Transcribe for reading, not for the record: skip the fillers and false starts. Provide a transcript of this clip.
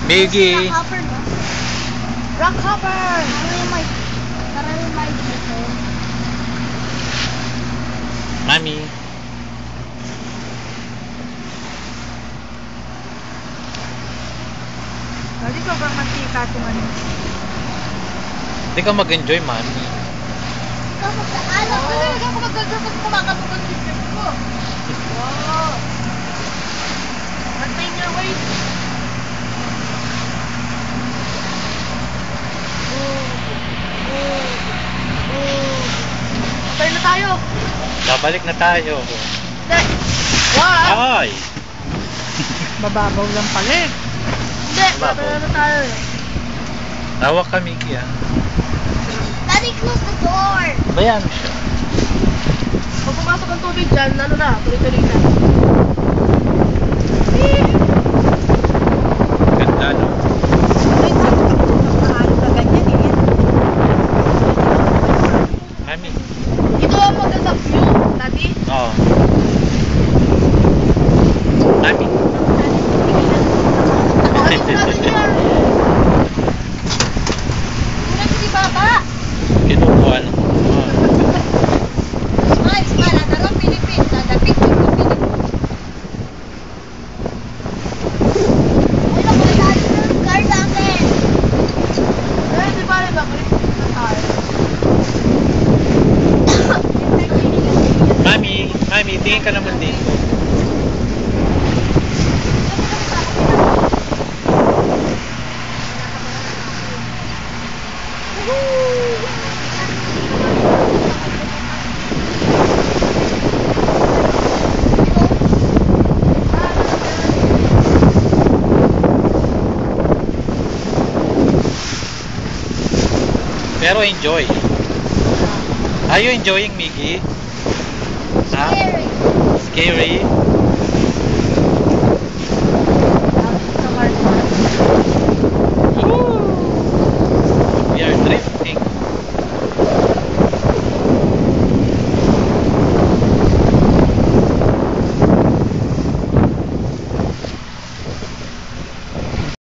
Miggy. Rock hopper, no? Rock hopper! Para yung mic dito. Mami. Hindi sobrang mantika itong ano. Hindi ka mag-enjoy, mami. Tapos sa alam ko. Talaga ako mag-enjoy pag kumakatubag yung trip ko. Wow! Maintain your weight. Patay na tayo. Babalik na tayo. Hindi. Wow! Ay! Mababaw lang pala eh. Hindi, Mababaw. babalik na tayo eh. Tawa ka, Miggy, ah. Daddy, close the door. Bayan mo siya. Pag pumasok ang tubig dyan, ano na, tuloy-tuloy na. Ganda, no? Mami. Ito ang magandang view, Daddy. Oo. Mami. Alis natin yan. Tulad si Baba. Kinukuha ng Smile, smile. Adarong Philippines. Dadapit yung Philippines. Uy, nakakalayo na yung car natin. Eh, di ba rin babalik na tayo? Mami, Mami, tingin ka naman dito. Pero enjoy. Are you enjoying, Miggy? Ha? Scary. Scary?